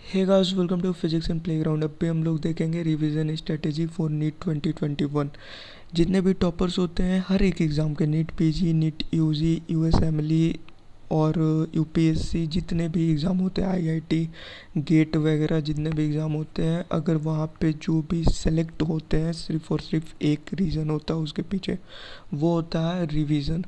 Hey guys, welcome to physics and playground. अब पे हम लोग देखेंगे रिवीजन स्ट्रेटेजी फॉर नीट 2021। जितने भी टॉपर्स होते हैं हर एक एग्ज़ाम के, NEET PG, NEET UG, USMLE और यूपीएससी, जितने भी एग्ज़ाम होते हैं, आईआईटी, गेट वगैरह जितने भी एग्ज़ाम होते हैं, अगर वहाँ पे जो भी सेलेक्ट होते हैं सिर्फ और सिर्फ एक रीज़न होता है उसके पीछे, वो होता है रिवीजन।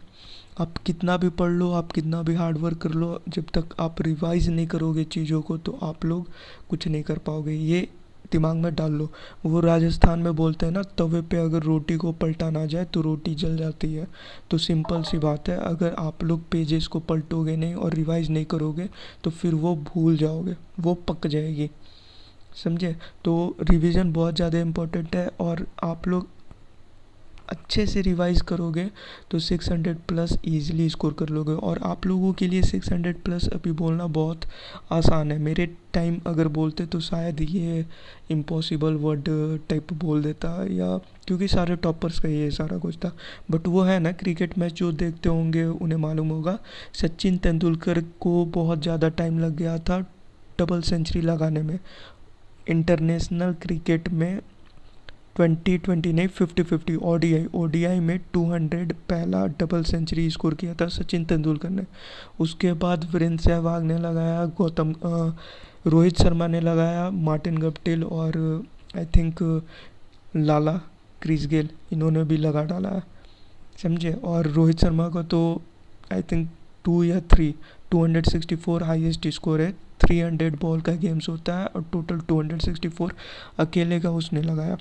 आप कितना भी पढ़ लो, आप कितना भी हार्ड वर्क कर लो, जब तक आप रिवाइज नहीं करोगे चीज़ों को तो आप लोग कुछ नहीं कर पाओगे। ये दिमाग में डाल लो। वो राजस्थान में बोलते हैं ना, तवे पे अगर रोटी को पलटा ना जाए तो रोटी जल जाती है। तो सिंपल सी बात है, अगर आप लोग पेजेस को पलटोगे नहीं और रिवाइज नहीं करोगे तो फिर वो भूल जाओगे, वो पक जाएगी। समझे? तो रिवीजन बहुत ज़्यादा इम्पोर्टेंट है, और आप लोग अच्छे से रिवाइज करोगे तो 600 प्लस ईजिली स्कोर कर लोगे। और आप लोगों के लिए 600 प्लस अभी बोलना बहुत आसान है। मेरे टाइम अगर बोलते तो शायद ये इम्पॉसिबल वर्ड टाइप बोल देता, या क्योंकि सारे टॉपर्स का ये सारा कुछ था। बट वो है ना, क्रिकेट मैच जो देखते होंगे उन्हें मालूम होगा, सचिन तेंदुलकर को बहुत ज़्यादा टाइम लग गया था डबल सेंचुरी लगाने में इंटरनेशनल क्रिकेट में। 2020 नहीं, 50-50 ओडीआई में 200 पहला डबल सेंचुरी स्कोर किया था सचिन तेंदुलकर ने। उसके बाद वीरेंद्र सहवाग ने लगाया, रोहित शर्मा ने लगाया, मार्टिन गप्टिल और I think Lala Chris Gayle, इन्होंने भी लगा डाला है। समझे? और रोहित शर्मा का तो आई थिंक 264 हाईएस्ट स्कोर है। 300 बॉल का गेम्स होता है और टोटल 264 अकेले का उसने लगाया।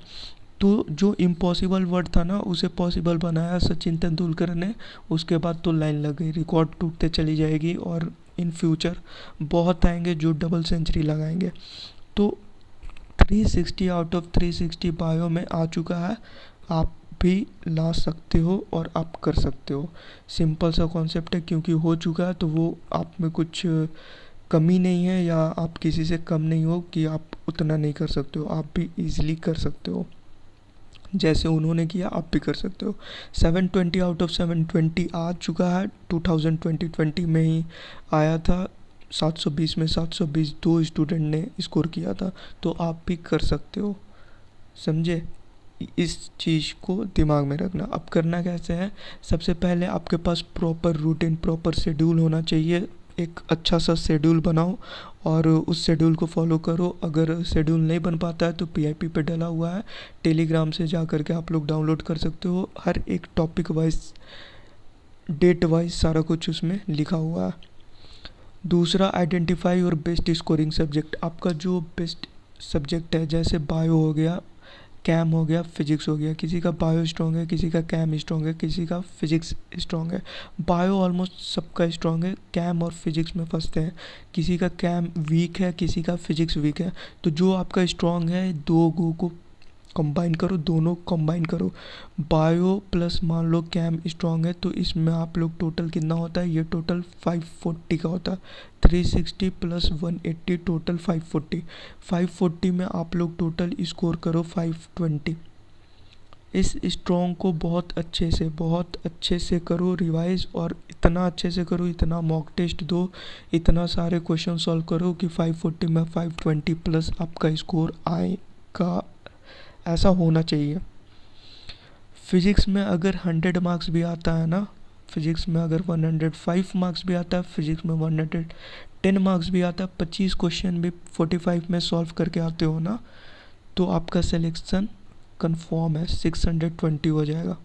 तो जो इम्पॉसिबल वर्ड था ना, उसे पॉसिबल बनाया सचिन तेंदुलकर ने। उसके बाद तो लाइन लग गई, रिकॉर्ड टूटते चली जाएगी, और इन फ्यूचर बहुत आएंगे जो डबल सेंचुरी लगाएंगे। तो 360 आउट ऑफ 360 बायो में आ चुका है। आप भी ला सकते हो और आप कर सकते हो। सिंपल सा कॉन्सेप्ट है, क्योंकि हो चुका है तो वो आप में कुछ कमी नहीं है, या आप किसी से कम नहीं हो कि आप उतना नहीं कर सकते हो। आप भी इजीली कर सकते हो, जैसे उन्होंने किया आप भी कर सकते हो। 720 आउट ऑफ 720 आ चुका है। 2020 में ही आया था। 720 में 720 दो स्टूडेंट ने स्कोर किया था। तो आप भी कर सकते हो। समझे? इस चीज़ को दिमाग में रखना। अब करना कैसे है, सबसे पहले आपके पास प्रॉपर रूटीन, प्रॉपर शेड्यूल होना चाहिए। एक अच्छा सा शेड्यूल बनाओ और उस शेड्यूल को फॉलो करो। अगर शेड्यूल नहीं बन पाता है तो पीआईपी पे डला हुआ है, टेलीग्राम से जा कर के आप लोग डाउनलोड कर सकते हो। हर एक टॉपिक वाइज, डेट वाइज सारा कुछ उसमें लिखा हुआ है। दूसरा, आइडेंटिफाई और बेस्ट स्कोरिंग सब्जेक्ट। आपका जो बेस्ट सब्जेक्ट है, जैसे बायो हो गया, कैम हो गया, फिजिक्स हो गया। किसी का बायो स्ट्रॉन्ग है, किसी का कैम स्ट्रॉन्ग है, किसी का फिजिक्स स्ट्रॉन्ग है। बायो ऑलमोस्ट सबका स्ट्रॉन्ग है, कैम और फिजिक्स में फंसते हैं। किसी का कैम वीक है, किसी का फिजिक्स वीक है। तो जो आपका स्ट्रॉन्ग है, दो को कंबाइन करो, दोनों कंबाइन करो। बायो प्लस मान लो कैम स्ट्रॉन्ग है, तो इसमें आप लोग टोटल कितना होता है, ये टोटल 540 का होता है। 360 प्लस 180 टोटल 540। 540 में आप लोग टोटल स्कोर करो 520। इस स्ट्रॉन्ग को बहुत अच्छे से करो रिवाइज, और इतना अच्छे से करो, इतना मॉक टेस्ट दो, इतना सारे क्वेश्चन सॉल्व करो कि 540 में 520 प्लस आपका स्कोर आएगा। ऐसा होना चाहिए। फिज़िक्स में अगर 100 मार्क्स भी आता है ना, फिज़िक्स में अगर 105 मार्क्स भी आता है, फिज़िक्स में 110 मार्क्स भी आता है, 25 क्वेश्चन भी 45 में सॉल्व करके आते हो ना, तो आपका सिलेक्शन कंफर्म है, 620 हो जाएगा।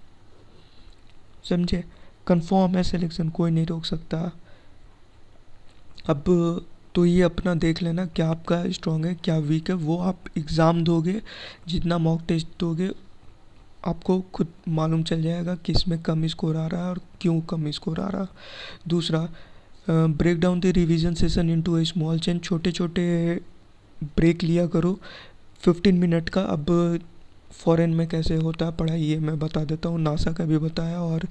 समझे? कंफर्म है सिलेक्शन, कोई नहीं रोक सकता। अब तो ये अपना देख लेना, क्या आपका स्ट्रॉन्ग है क्या वीक है। वो आप एग्ज़ाम दोगे, जितना मॉक टेस्ट दोगे, आपको खुद मालूम चल जाएगा कि इसमें कम स्कोर आ रहा है और क्यों कम स्कोर आ रहा है। दूसरा, break down the revision session into a small chain. छोटे छोटे ब्रेक लिया करो 15 मिनट का। अब फ़ॉरेन में कैसे होता है पढ़ाई, ये मैं बता देता हूँ। नासा का भी बताया, और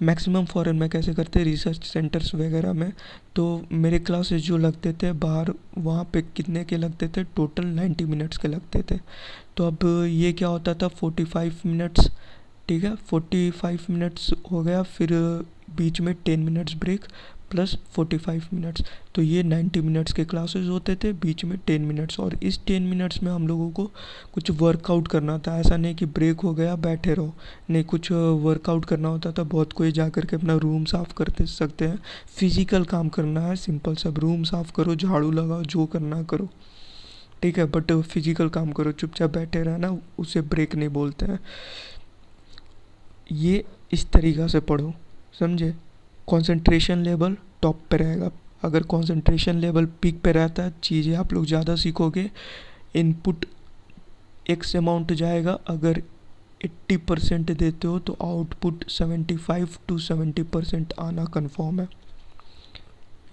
मैक्सिमम फ़ॉरेन में कैसे करते हैं, रिसर्च सेंटर्स वगैरह में। तो मेरे क्लासेस जो लगते थे बाहर, वहाँ पे कितने के लगते थे, टोटल 90 मिनट्स के लगते थे। तो अब ये क्या होता था, 45 मिनट्स, ठीक है, 45 मिनट्स हो गया, फिर बीच में 10 मिनट्स ब्रेक, प्लस 45 मिनट्स। तो ये 90 मिनट्स के क्लासेस होते थे, बीच में 10 मिनट्स, और इस 10 मिनट्स में हम लोगों को कुछ वर्कआउट करना था। ऐसा नहीं कि ब्रेक हो गया बैठे रहो, नहीं, कुछ वर्कआउट करना होता था। बहुत कोई जा कर के अपना रूम साफ़ करते सकते हैं, फिजिकल काम करना है, सिंपल सब रूम साफ़ करो, झाड़ू लगाओ, जो करना करो, ठीक है, बट फिजिकल काम करो, चुपचाप बैठे रहना, उसे ब्रेक नहीं बोलते हैं। ये इस तरीक़ा से पढ़ो, समझे। कंसंट्रेशन लेवल टॉप पे रहेगा। अगर कंसंट्रेशन लेवल पीक पे रहता है, चीज़ें आप लोग ज़्यादा सीखोगे, इनपुट एक्स अमाउंट जाएगा। अगर 80% देते हो तो आउटपुट 75 to 70% आना कन्फर्म है,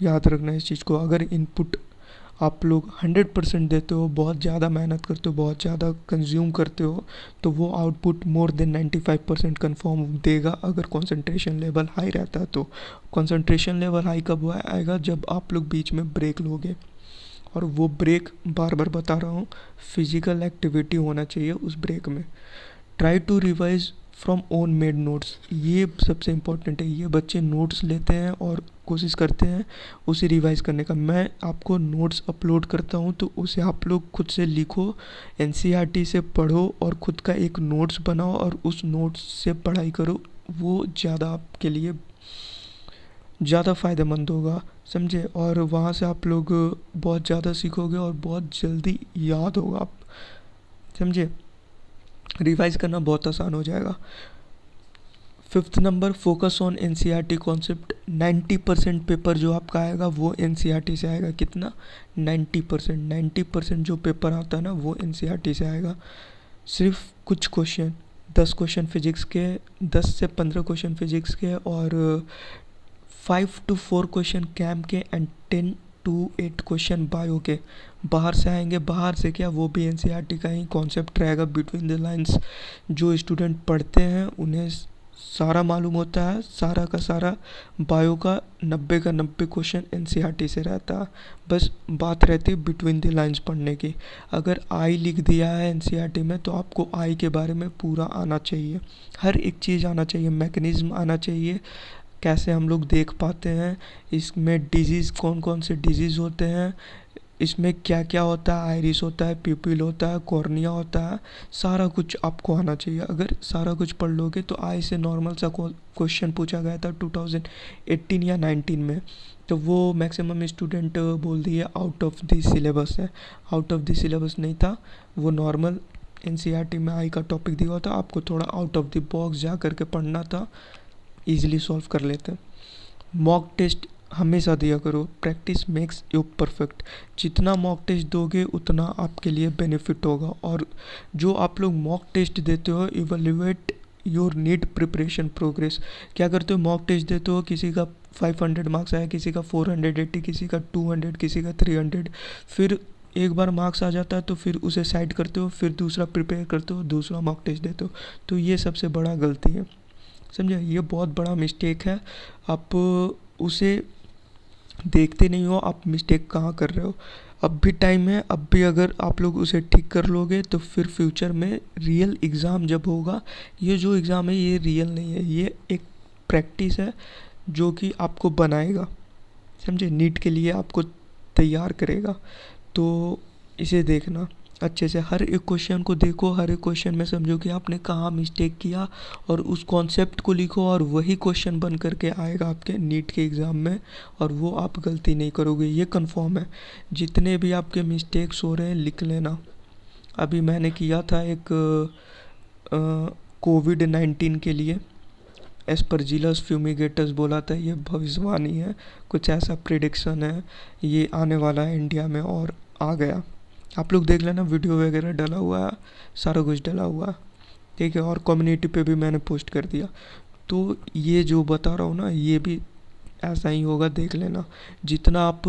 याद रखना इस चीज़ को। अगर इनपुट आप लोग 100% देते हो, बहुत ज़्यादा मेहनत करते हो, बहुत ज़्यादा कंज्यूम करते हो, तो वो आउटपुट मोर देन 95% कन्फर्म देगा, अगर कंसंट्रेशन लेवल हाई रहता है तो। कंसंट्रेशन लेवल हाई कब आएगा? जब आप लोग बीच में ब्रेक लोगे, और वो ब्रेक बार बार बता रहा हूँ, फिजिकल एक्टिविटी होना चाहिए उस ब्रेक में। Try to revise from own made notes, ये सबसे इम्पोर्टेंट है। ये बच्चे नोट्स लेते हैं और कोशिश करते हैं उसे रिवाइज करने का। मैं आपको नोट्स अपलोड करता हूँ, तो उसे आप लोग खुद से लिखो, एनसीईआरटी से पढ़ो, और ख़ुद का एक नोट्स बनाओ और उस नोट्स से पढ़ाई करो। वो ज़्यादा आपके लिए ज़्यादा फ़ायदेमंद होगा, समझे। और वहाँ से आप लोग बहुत ज़्यादा सीखोगे और बहुत जल्दी याद होगा, आप समझे। रिवाइज करना बहुत आसान हो जाएगा। 5th number, focus on NCERT concept. 90% paper जो आपका आएगा वो एनसीईआरटी से आएगा। कितना? 90%। 90% जो पेपर आता है ना, वो एनसीईआरटी से आएगा। सिर्फ कुछ क्वेश्चन, 10 क्वेश्चन फिजिक्स के, 10 से 15 क्वेश्चन फिजिक्स के, और 5 to 4 क्वेश्चन कैम के, एंड 10 to 8 क्वेश्चन बायो के बाहर से आएंगे। बाहर से क्या, वो भी एनसीईआरटी का ही कॉन्सेप्ट रहेगा, बिटवीन द लाइंस। जो स्टूडेंट पढ़ते हैं उन्हें सारा मालूम होता है, सारा का सारा। बायो का 90 का 90 क्वेश्चन एनसीईआरटी से रहता है। बस बात रहती है बिटवीन द लाइंस पढ़ने की। अगर आई लिख दिया है एनसीईआरटी में, तो आपको आई के बारे में पूरा आना चाहिए, हर एक चीज़ आना चाहिए, मैकेनिज्म आना चाहिए, कैसे हम लोग देख पाते हैं, इसमें डिजीज़ कौन कौन से डिजीज़ होते हैं, इसमें क्या क्या होता है, आइरिस होता है, प्यूपिल होता है, कॉर्निया होता है, सारा कुछ आपको आना चाहिए। अगर सारा कुछ पढ़ लोगे तो आई से नॉर्मल सा क्वेश्चन पूछा गया था 2018 या 19 में, तो वो मैक्सिमम स्टूडेंट बोल दिए आउट ऑफ द सिलेबस है। आउट ऑफ द सिलेबस नहीं था, वो नॉर्मल एनसीईआरटी में आई का टॉपिक दिया था, आपको थोड़ा आउट ऑफ द बॉक्स जा करके पढ़ना था, ईजिली सॉल्व कर लेते। मॉक टेस्ट हमेशा दिया करो, प्रैक्टिस मेक्स यू परफेक्ट। जितना मॉक टेस्ट दोगे उतना आपके लिए बेनिफिट होगा। और जो आप लोग मॉक टेस्ट देते हो, evaluate your need preparation progress. क्या करते हो, मॉक टेस्ट देते हो, किसी का 500 मार्क्स आया, किसी का 480, किसी का 200, किसी का 300, फिर एक बार मार्क्स आ जाता है तो फिर उसे साइड करते हो, फिर दूसरा प्रिपेयर करते हो, दूसरा मॉक टेस्ट देते हो। तो ये सबसे बड़ा गलती है, समझे, ये बहुत बड़ा मिस्टेक है। आप उसे देखते नहीं हो, आप मिस्टेक कहाँ कर रहे हो। अब भी टाइम है, अब भी अगर आप लोग उसे ठीक कर लोगे तो फिर फ्यूचर में रियल एग्ज़ाम जब होगा, ये जो एग्ज़ाम है ये रियल नहीं है, ये एक प्रैक्टिस है जो कि आपको बनाएगा, समझे, नीट के लिए आपको तैयार करेगा। तो इसे देखना अच्छे से, हर एक क्वेश्चन को देखो, हर एक क्वेश्चन में समझो कि आपने कहाँ मिस्टेक किया, और उस कॉन्सेप्ट को लिखो, और वही क्वेश्चन बन करके आएगा आपके नीट के एग्ज़ाम में, और वो आप गलती नहीं करोगे, ये कंफर्म है। जितने भी आपके मिस्टेक्स हो रहे हैं लिख लेना। अभी मैंने किया था एक कोविड-19 के लिए एस्परजिलस फ्यूमिगेटस बोला था, ये भविष्यवाणी है, कुछ ऐसा प्रिडिक्शन है, ये आने वाला है इंडिया में, और आ गया। आप लोग देख लेना, वीडियो वगैरह डला हुआ है, सारा कुछ डला हुआ है, ठीक है, और कम्युनिटी पे भी मैंने पोस्ट कर दिया। तो ये जो बता रहा हूँ ना, ये भी ऐसा ही होगा, देख लेना। जितना आप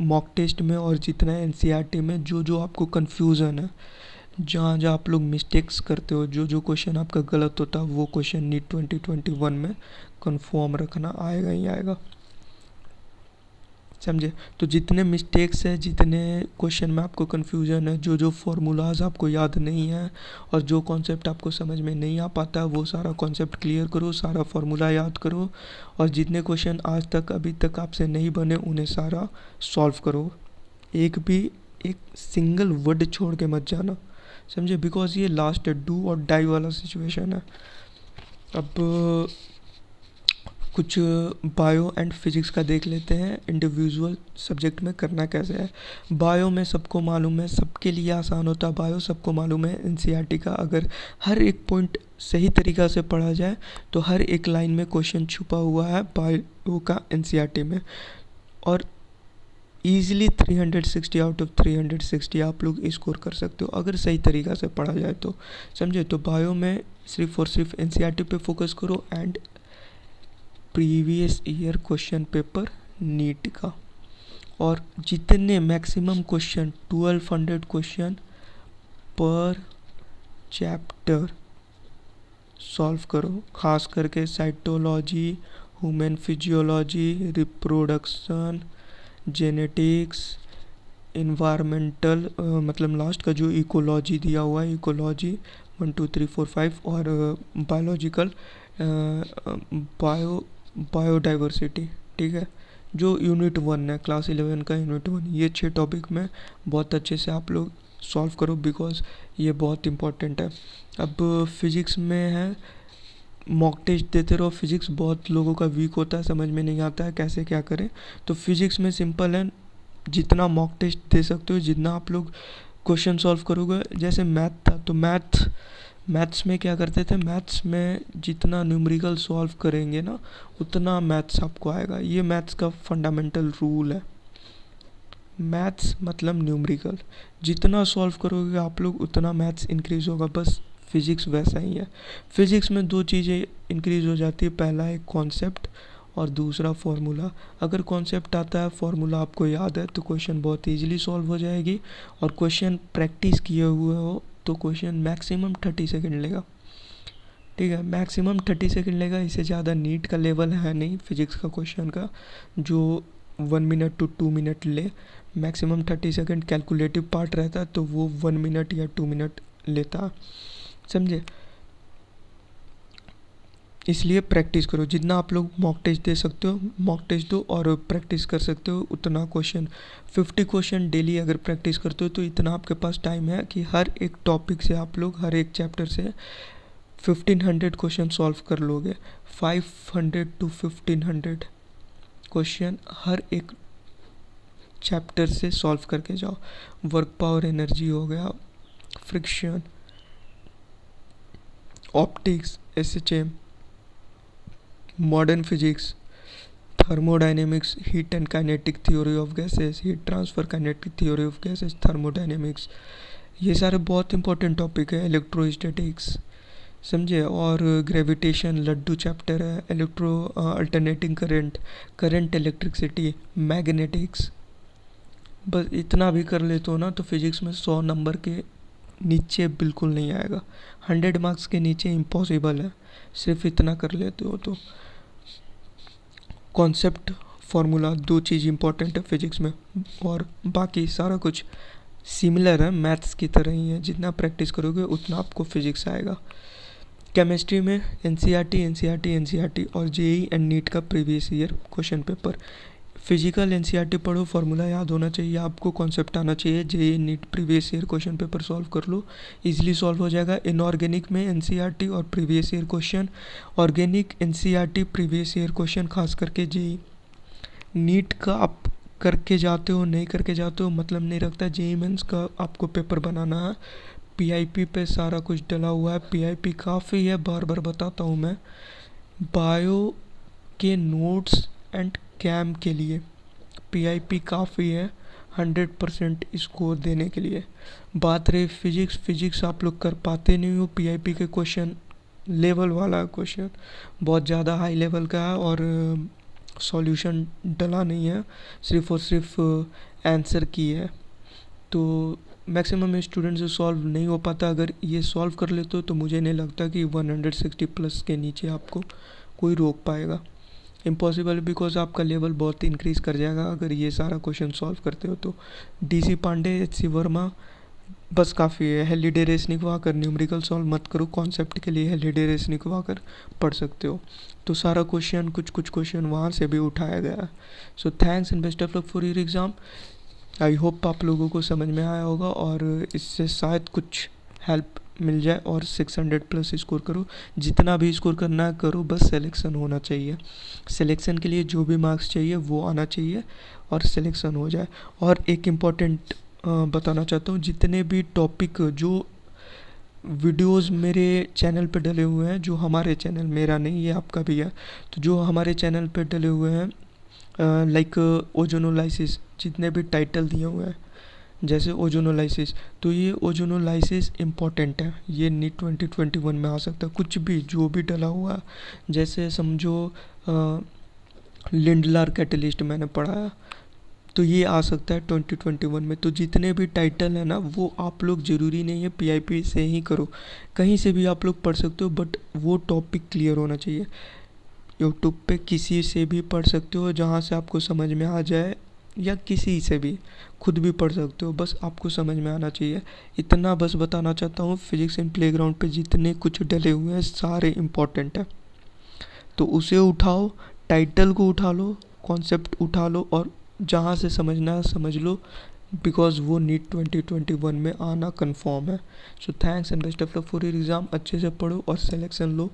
मॉक टेस्ट में और जितना एनसीईआरटी में जो जो आपको कन्फ्यूज़न है, जहाँ जहाँ आप लोग मिस्टेक्स करते हो, जो जो क्वेश्चन आपका गलत होता है, वो क्वेश्चन नीट 2021 में कन्फर्म रखना, आएगा ही आएगा। समझे। तो जितने मिस्टेक्स है, जितने क्वेश्चन में आपको कन्फ्यूजन है, जो जो फार्मूलाज आपको याद नहीं है और जो कॉन्सेप्ट आपको समझ में नहीं आ पाता, वो सारा कॉन्सेप्ट क्लियर करो, सारा फार्मूला याद करो और जितने क्वेश्चन आज तक अभी तक आपसे नहीं बने उन्हें सारा सॉल्व करो। एक भी एक सिंगल वर्ड छोड़ के मत जाना, समझे, बिकॉज ये लास्ट डू और डाई वाला सिचुएशन है। अब कुछ बायो एंड फिजिक्स का देख लेते हैं, इंडिविजुअल सब्जेक्ट में करना कैसे है। बायो में सबको मालूम है, सबके लिए आसान होता है बायो, सबको मालूम है एनसीईआरटी का अगर हर एक पॉइंट सही तरीक़ा से पढ़ा जाए तो हर एक लाइन में क्वेश्चन छुपा हुआ है बायो का एनसीईआरटी में, और ईज़िली 360 आउट ऑफ 360 आप लोग स्कोर कर सकते हो अगर सही तरीक़ा से पढ़ा जाए तो, समझे। तो बायो में सिर्फ और सिर्फ एनसीईआरटी पे फोकस करो and previous year question paper NEET का, और जितने मैक्सिमम क्वेश्चन 1200 क्वेश्चन पर चैप्टर सॉल्व करो, खास करके cytology, human physiology, reproduction, genetics, environmental, मतलब लास्ट का जो इकोलॉजी दिया हुआ है, इकोलॉजी 1 2 3 4 5, और बायोलॉजिकल बायोडाइवर्सिटी, ठीक है, जो यूनिट 1 है, क्लास 11 का यूनिट 1। ये 6 टॉपिक में बहुत अच्छे से आप लोग सॉल्व करो बिकॉज ये बहुत इंपॉर्टेंट है। अब फिज़िक्स में है, मॉक टेस्ट देते रहो। फिज़िक्स बहुत लोगों का वीक होता है, समझ में नहीं आता है कैसे क्या करें। तो फिज़िक्स में सिंपल है, जितना मॉक टेस्ट दे सकते हो, जितना आप लोग क्वेश्चन सॉल्व करोगे। जैसे मैथ था तो मैथ्स में क्या करते थे, मैथ्स में जितना न्यूमेरिकल सॉल्व करेंगे ना उतना मैथ्स आपको आएगा। ये मैथ्स का फंडामेंटल रूल है, मैथ्स मतलब न्यूमेरिकल, जितना सॉल्व करोगे आप लोग उतना मैथ्स इंक्रीज़ होगा। बस फिज़िक्स वैसा ही है। फिज़िक्स में 2 चीज़ें इंक्रीज़ हो जाती है, पहला है कॉन्सेप्ट और दूसरा फार्मूला। अगर कॉन्सेप्ट आता है, फार्मूला आपको याद है तो क्वेश्चन बहुत ईजिली सॉल्व हो जाएगी, और क्वेश्चन प्रैक्टिस किए हुए हो तो क्वेश्चन मैक्सिमम 30 सेकंड लेगा, ठीक है, मैक्सिमम 30 सेकंड लेगा। इससे ज़्यादा नीट का लेवल है नहीं फिज़िक्स का क्वेश्चन का जो 1 मिनट to 2 मिनट ले। मैक्सिमम 30 सेकंड कैलकुलेटिव पार्ट रहता है तो वो 1 मिनट या 2 मिनट लेता, समझे। इसलिए प्रैक्टिस करो, जितना आप लोग मॉक टेस्ट दे सकते हो मॉक टेस्ट दो और प्रैक्टिस कर सकते हो उतना क्वेश्चन। 50 क्वेश्चन डेली अगर प्रैक्टिस करते हो तो इतना आपके पास टाइम है कि हर एक टॉपिक से आप लोग हर एक चैप्टर से 1500 क्वेश्चन सॉल्व कर लोगे। 500 to 1500 क्वेश्चन हर एक चैप्टर से सॉल्व करके जाओ। वर्क पावर एनर्जी हो गया, friction, optics, SHM, modern physics, thermodynamics, heat and kinetic theory of gases, heat transfer kinetic theory of gases, thermodynamics, ये सारे बहुत इंपॉर्टेंट टॉपिक है। इलेक्ट्रोस्टैटिक्स, समझे, और ग्रेविटेशन लड्डू चैप्टर है। Alternating current electricity, magnetics. बस इतना भी कर लेते हो ना तो फिज़िक्स में 100 नंबर के नीचे बिल्कुल नहीं आएगा, 100 मार्क्स के नीचे इम्पॉसिबल है। सिर्फ इतना कर लेते हो तो कॉन्सेप्ट, फार्मूला, 2 चीज़ इंपॉर्टेंट है फिज़िक्स में, और बाकी सारा कुछ सिमिलर है, मैथ्स की तरह ही है। जितना प्रैक्टिस करोगे उतना आपको फिज़िक्स आएगा। केमिस्ट्री में एनसीईआरटी और जेईई एंड नीट का previous year question paper. Physical NCERT पढ़ो, फार्मूला याद होना चाहिए आपको, कॉन्सेप्ट आना चाहिए। JEE NEET previous year question paper solve कर लो, इजीली सॉल्व हो जाएगा। इनऑर्गेनिक में एनसीईआरटी और previous year question, organic NCERT previous year question, खास करके जेईई। नीट का आप करके जाते हो नहीं करके जाते हो मतलब नहीं रखता, जेईई मेंस का आपको पेपर बनाना है। पीआईपी पे सारा कुछ डला हुआ है, पीआईपी काफ़ी है, बार बार बताता हूँ मैं। बायो के नोट्स एंड कैम के लिए पीआईपी काफ़ी है 100% स्कोर देने के लिए। बात रही फिजिक्स आप लोग कर पाते नहीं हो। पीआईपी के क्वेश्चन लेवल वाला क्वेश्चन बहुत ज़्यादा हाई लेवल का है और सॉल्यूशन डला नहीं है, सिर्फ और सिर्फ आंसर की है, तो मैक्सिमम स्टूडेंट से सॉल्व नहीं हो पाता। अगर ये सॉल्व कर लेते हो तो मुझे नहीं लगता कि 160 प्लस के नीचे आपको कोई रोक पाएगा। इम्पॉसिबल बिकॉज आपका लेवल बहुत इंक्रीज़ कर जाएगा अगर ये सारा क्वेश्चन सॉल्व करते हो तो। DC पांडे, HC वर्मा, बस काफ़ी है। Halliday Resnik walker numerical solve मत करो, कॉन्सेप्ट के लिए हेलिडे रेसनिक वाकर पढ़ सकते हो। तो सारा क्वेश्चन कुछ क्वेश्चन वहाँ से भी उठाया गया है। So thanks and best of luck for your exam. I hope आप लोगों को समझ में आया होगा और इससे शायद कुछ हेल्प मिल जाए और 600 प्लस स्कोर करो। जितना भी स्कोर करना है करो, बस सिलेक्शन होना चाहिए। सिलेक्शन के लिए जो भी मार्क्स चाहिए वो आना चाहिए और सिलेक्शन हो जाए। और एक इम्पॉर्टेंट बताना चाहता हूँ, जितने भी टॉपिक जो वीडियोस मेरे चैनल पे डले हुए हैं, जो हमारे चैनल, मेरा नहीं ये आपका भी है, तो जो हमारे चैनल पे डले हुए हैं लाइक ओजोनोलाइसिस, जितने भी टाइटल दिए हुए हैं जैसे ओजोनोलाइसिस, तो ये ओजोनोलाइसिस इम्पॉर्टेंट है। ये नीट 2021 में आ सकता है। कुछ भी जो भी डला हुआ है, जैसे समझो लिंडलार कैटलिस्ट मैंने पढ़ा है, तो ये आ सकता है 2021 में। तो जितने भी टाइटल है ना, वो आप लोग ज़रूरी नहीं है PIP से ही करो, कहीं से भी आप लोग पढ़ सकते हो, बट वो टॉपिक क्लियर होना चाहिए। यूट्यूब पे किसी से भी पढ़ सकते हो जहाँ से आपको समझ में आ जाए, या किसी से भी खुद भी पढ़ सकते हो, बस आपको समझ में आना चाहिए। इतना बस बताना चाहता हूँ। फिजिक्स इन प्लेग्राउंड पे जितने कुछ डले हुए हैं सारे इम्पॉर्टेंट है, तो उसे उठाओ, टाइटल को उठा लो, कॉन्सेप्ट उठा लो और जहाँ से समझना है समझ लो, बिकॉज वो नीट 2021 में आना कंफर्म है। So thanks and best of luck for your exam. अच्छे से पढ़ो और सिलेक्शन लो।